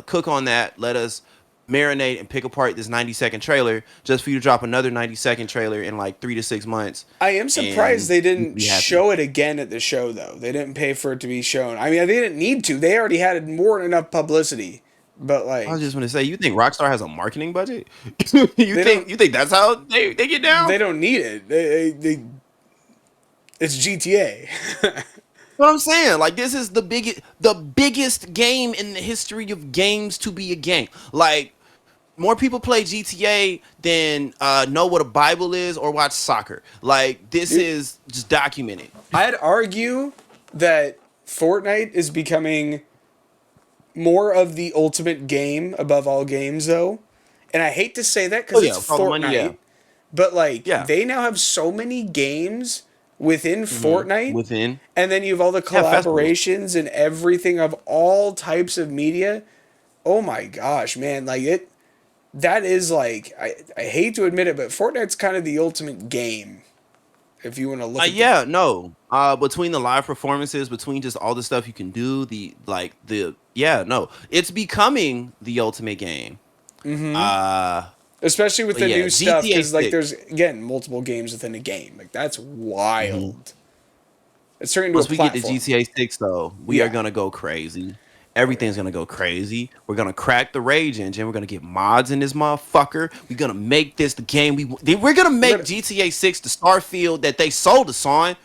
Cook on that. Let us marinate and pick apart this 90-second trailer just for you to drop another 90-second trailer in like 3 to 6 months, I am surprised and they you can didn't be happy. show it again at the show, though. They didn't pay for it to be shown. I mean, they didn't need to. They already had more than enough publicity. But, I was like, just gonna say, you think Rockstar has a marketing budget? you they think don't. you think that's how they get down? They don't need it. It's GTA. What I'm saying, like this is the biggest game in the history of games to be a game. Like more people play GTA than know what a Bible is or watch soccer. Like this Dude, is just documented. I'd argue that Fortnite is becoming more of the ultimate game above all games, though. And I hate to say that Oh because yeah, it's with all the money, yeah, Fortnite, but like yeah. they now have so many games within Fortnite, Within, and then you have all the yeah, festivals. collaborations and everything of all types of media. Oh my gosh, man! Like it, that is like I hate to admit it, but Fortnite's kind of the ultimate game If you want to look at the Yeah, no. Between the live performances, between just all the stuff you can do, yeah, no, it's becoming the ultimate game. Uh, especially with but the yeah, new stuff, GTA because like 6. there's again multiple games within a game. Like that's Mhm. wild. It's turning into a Once we get to platform. GTA 6, though, we are Yeah. gonna go crazy. Oh Everything's yeah. gonna go crazy. We're gonna crack the Rage engine. We're gonna get mods in this motherfucker. We're gonna make this the game we're gonna I'm make gonna GTA 6 the Starfield that they sold us on.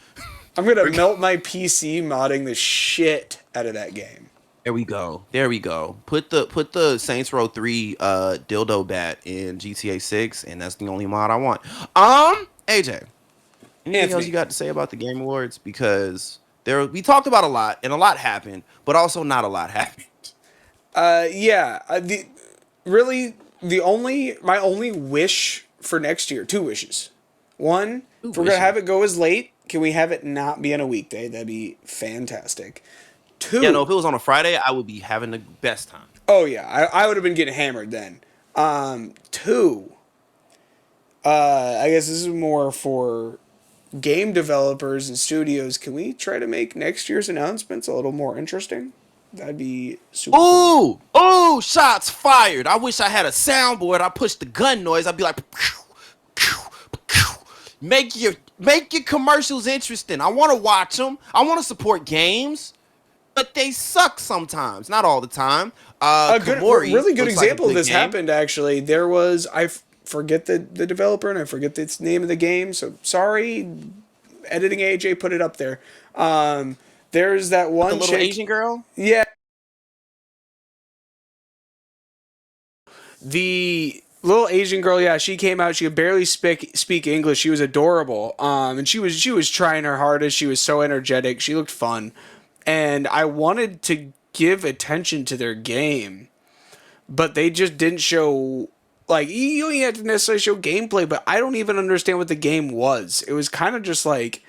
I'm gonna We're g- melt my PC modding the shit out of that game. There we go. There we go. Put the Saints Row 3 dildo bat in GTA 6, and that's the only mod I want. AJ, anything else you Anthony. got to say about the Game Awards? Because we talked about a lot, and a lot happened, but also not a lot happened. Yeah. The really the only my only wish for next year, two wishes. One, Ooh, if we're gonna wishes. have it go as late, can we have it not be on a weekday? That'd be fantastic. Yeah, no, if Two, it was on a Friday, I would be having the best time. oh yeah, I would have been getting hammered then. Two, I guess this is more for game developers and studios. Can we try to make next year's announcements a little more interesting? That'd be super cool. Ooh, ooh, shots fired. I wish I had a soundboard. I push the gun noise. I'd be like, pew, pew, pew. Make your commercials interesting. I want to watch them. I want to support games, but they suck sometimes. Not all the time. A good, Kamori really good looks like a example of good this game. happened actually. There was forget the developer and I forget the name of the game. So sorry, editing AJ put it up there. There's that The one little chick. Asian girl. Yeah, the little Asian girl. Yeah, she came out. She could barely speak English. She was adorable. And she was trying her hardest. She was so energetic. She looked fun, and I wanted to give attention to their game, but they just didn't show. Like you don't even have to necessarily show gameplay, but I don't even understand what the game was. It was kind of just like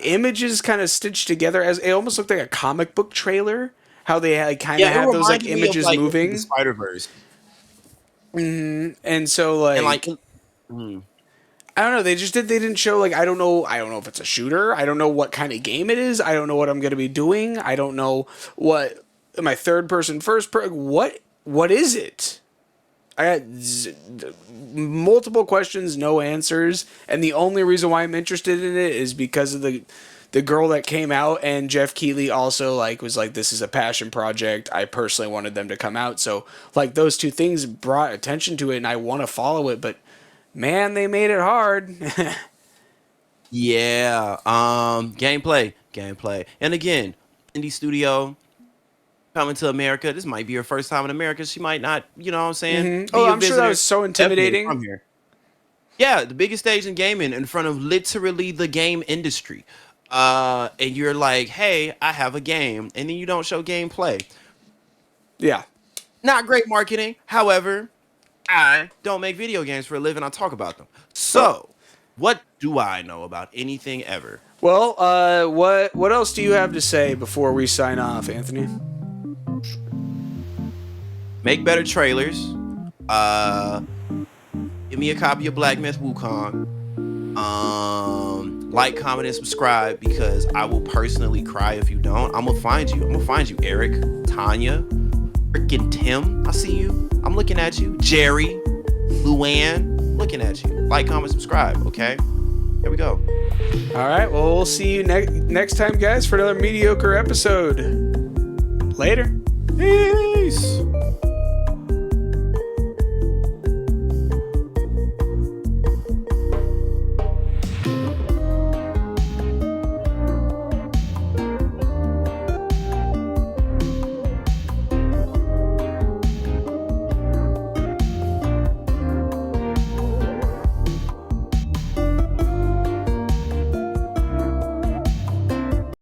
images kind of stitched together as it almost looked like a comic book trailer. How they like, kind of Yeah, it have those like reminded me of images like Into the moving, Spider Verse, and so and like, like I don't know. They didn't show like I don't know if it's a shooter. I don't know what kind of game it is. I don't know what I'm gonna be doing. I don't know what my third person what is it? I got multiple questions, no answers, and the only reason why I'm interested in it is because of the girl that came out, and Jeff Keighley also like was like, this is a passion project. I personally wanted them to come out, so like those two things brought attention to it, and I want to follow it, but man, they made it hard. yeah, gameplay, and again, indie studio coming to America. This might be her first time in America. She might not, you know what I'm saying, Oh, be a I'm sure that visitor. was so Definitely intimidating. from here. Yeah, the biggest stage in gaming in front of literally the game industry. And you're like, hey, I have a game, and then you don't show gameplay. Yeah. Not great marketing. However, I don't make video games for a living. I talk about them. Well, So, what do I know about anything ever? well, what else do you have to say before we sign off, Anthony? Make better trailers. Uh, Give me a copy of Black Myth Wukong. Like, comment, and subscribe because I will personally cry if you don't. I'm gonna find you. I'm gonna find you, Eric, Tanya, freaking Tim. I see you. I'm looking at you. Jerry, Luann, looking at you. Like, comment, subscribe. Okay. Here we go. All right. Well, we'll see you next time, guys, for another mediocre episode. Later. Peace.